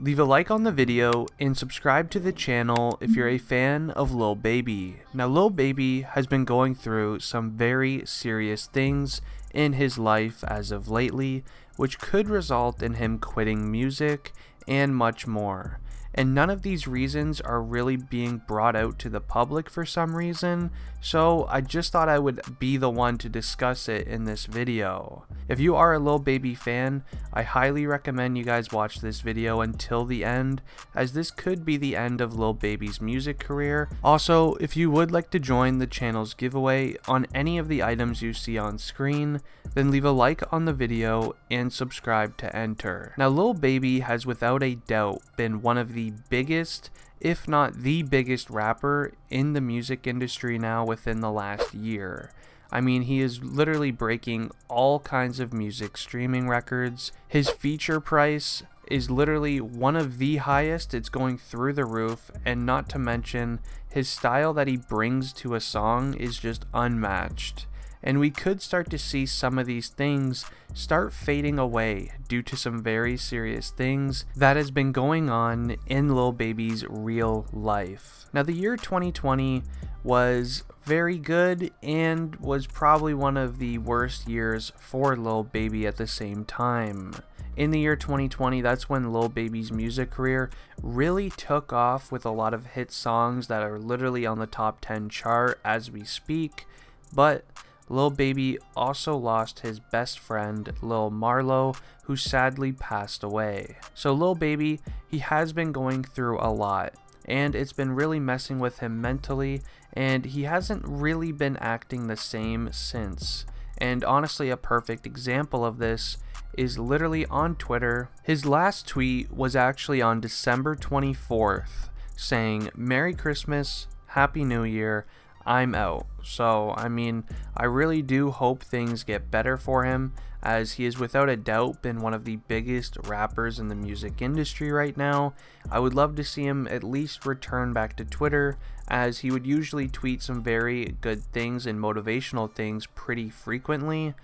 Leave a like on the video and subscribe to the channel if you're a fan of Lil Baby. Now, Lil Baby has been going through some very serious things in his life as of lately, which could result in him quitting music and much more. And none of these reasons are really being brought out to the public for some reason, so I just thought I would be the one to discuss it in this video. If you are a Lil Baby fan, I highly recommend you guys watch this video until the end, as this could be the end of Lil Baby's music career. Also, if you would like to join the channel's giveaway on any of the items you see on screen, then leave a like on the video and subscribe to enter. Now, Lil Baby has without a doubt been one of the biggest, if not the biggest rapper in the music industry now within the last year. I mean, he is literally breaking all kinds of music streaming records. His feature price is literally one of the highest. It's going through the roof, and not to mention his style that he brings to a song is just unmatched. And we could start to see some of these things start fading away due to some very serious things that has been going on in Lil Baby's real life. Now, the year 2020 was very good and was probably one of the worst years for Lil Baby at the same time. In the year 2020, that's when Lil Baby's music career really took off with a lot of hit songs that are literally on the top 10 chart as we speak, but Lil Baby also lost his best friend, Lil Marlo, who sadly passed away. So Lil Baby, he has been going through a lot, and it's been really messing with him mentally, and he hasn't really been acting the same since. And honestly, a perfect example of this is literally on Twitter. His last tweet was actually on December 24th, saying, "Merry Christmas, Happy New Year, I'm out." So, I mean, I really do hope things get better for him, as he has without a doubt been one of the biggest rappers in the music industry right now. I would love to see him at least return back to Twitter, as he would usually tweet some very good things and motivational things pretty frequently.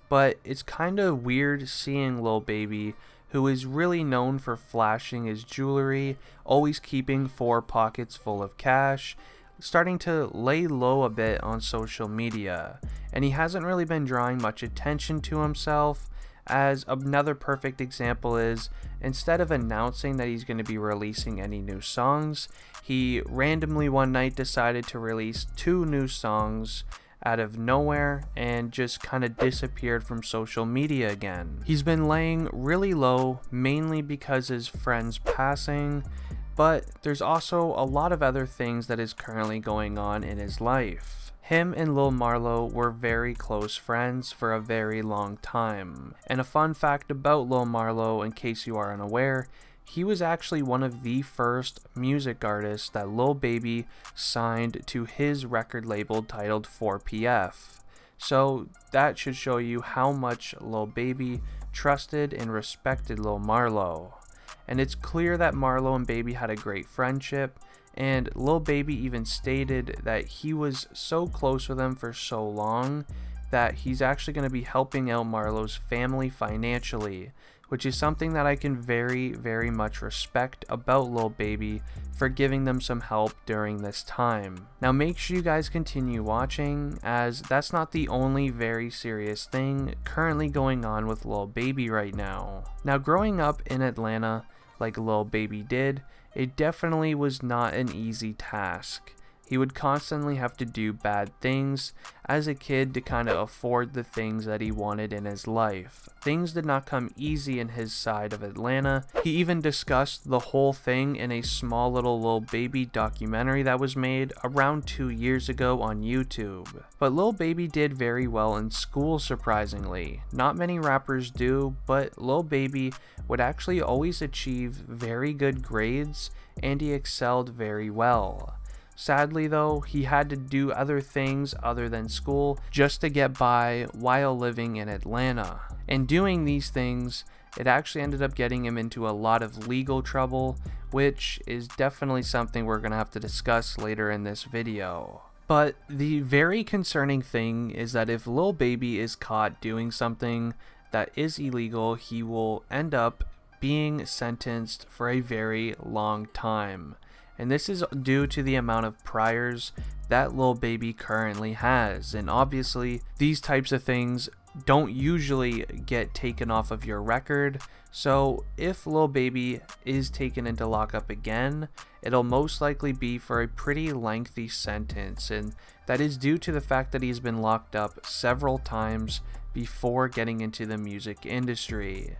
But it's kind of weird seeing Lil Baby, who is really known for flashing his jewelry, always keeping 4 pockets full of cash, starting to lay low a bit on social media, and he hasn't really been drawing much attention to himself. As another perfect example is, instead of announcing that he's going to be releasing any new songs, he randomly one night decided to release 2 new songs out of nowhere and just kind of disappeared from social media again. He's been laying really low, mainly because his friend's passing, but there's also a lot of other things that is currently going on in his life. Him and Lil Marlo were very close friends for a very long time. And a fun fact about Lil Marlo, in case you are unaware, he was actually one of the first music artists that Lil Baby signed to his record label titled 4PF. So that should show you how much Lil Baby trusted and respected Lil Marlo. And it's clear that Marlo and Baby had a great friendship, and Lil Baby even stated that he was so close with him for so long that he's actually going to be helping out Marlo's family financially, which is something that I can very, very much respect about Lil Baby for giving them some help during this time. Now, make sure you guys continue watching, as that's not the only very serious thing currently going on with Lil Baby right now. Now, growing up in Atlanta like Lil Baby did, it definitely was not an easy task. He would constantly have to do bad things as a kid to kind of afford the things that he wanted in his life. Things did not come easy in his side of Atlanta. He even discussed the whole thing in a small little Lil Baby documentary that was made around 2 years ago on YouTube. But Lil Baby did very well in school, surprisingly. Not many rappers do, but Lil Baby would actually always achieve very good grades, and he excelled very well. Sadly though, he had to do other things other than school just to get by while living in Atlanta. And doing these things, it actually ended up getting him into a lot of legal trouble, which is definitely something we're going to have to discuss later in this video. But the very concerning thing is that if Lil Baby is caught doing something that is illegal, he will end up being sentenced for a very long time. And this is due to the amount of priors that Lil Baby currently has. And obviously, these types of things don't usually get taken off of your record. So if Lil Baby is taken into lockup again, it'll most likely be for a pretty lengthy sentence. And that is due to the fact that he's been locked up several times before getting into the music industry.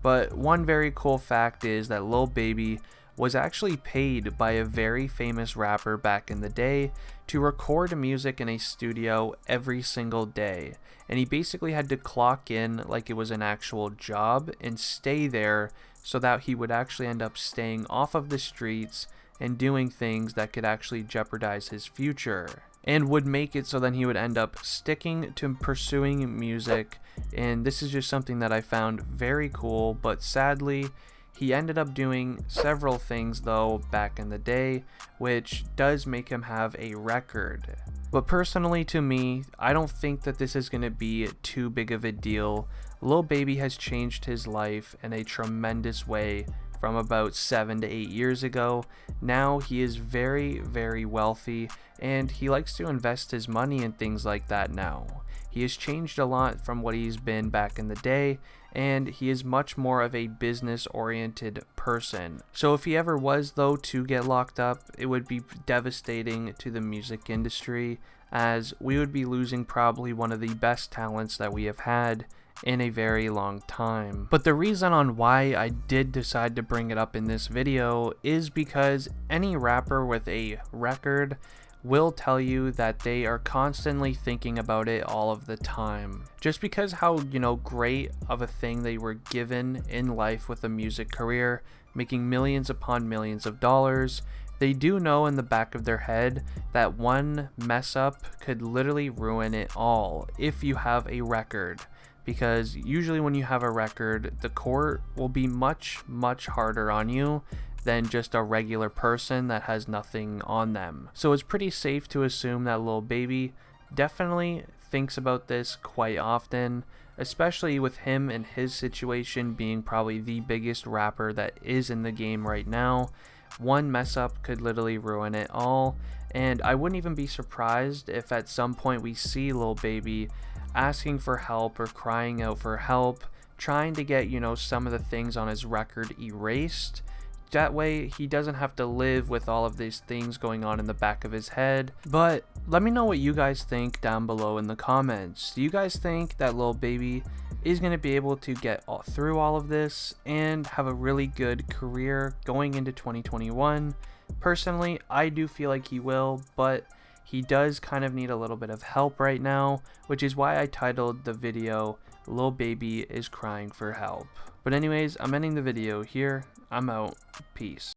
But one very cool fact is that Lil Baby was actually paid by a very famous rapper back in the day to record music in a studio every single day. And he basically had to clock in like it was an actual job and stay there so that he would actually end up staying off of the streets and doing things that could actually jeopardize his future. And would make it so then he would end up sticking to pursuing music. And this is just something that I found very cool, but sadly, he ended up doing several things though back in the day, which does make him have a record. But personally to me, I don't think that this is going to be too big of a deal. Lil Baby has changed his life in a tremendous way from about 7 to 8 years ago. Now he is very, very wealthy and he likes to invest his money in things like that now. He has changed a lot from what he's been back in the day, and he is much more of a business-oriented person. So if he ever was, though, to get locked up, it would be devastating to the music industry, as we would be losing probably one of the best talents that we have had in a very long time. But the reason on why I did decide to bring it up in this video is because any rapper with a record will tell you that they are constantly thinking about it all of the time. Just because how, great of a thing they were given in life with a music career, making millions upon millions of dollars, they do know in the back of their head that one mess up could literally ruin it all if you have a record. Because usually when you have a record, the court will be much, much harder on you than just a regular person that has nothing on them. So it's pretty safe to assume that Lil Baby definitely thinks about this quite often, especially with him and his situation being probably the biggest rapper that is in the game right now. One mess up could literally ruin it all, and I wouldn't even be surprised if at some point we see Lil Baby asking for help or crying out for help, trying to get, some of the things on his record erased. That way he doesn't have to live with all of these things going on in the back of his head. But let me know what you guys think down below in the comments. Do you guys think that Lil Baby is going to be able to get through all of this and have a really good career going into 2021? Personally, I do feel like he will, but he does kind of need a little bit of help right now, which is why I titled the video Lil Baby is Crying for Help. But anyways, I'm ending the video here. I'm out. Peace.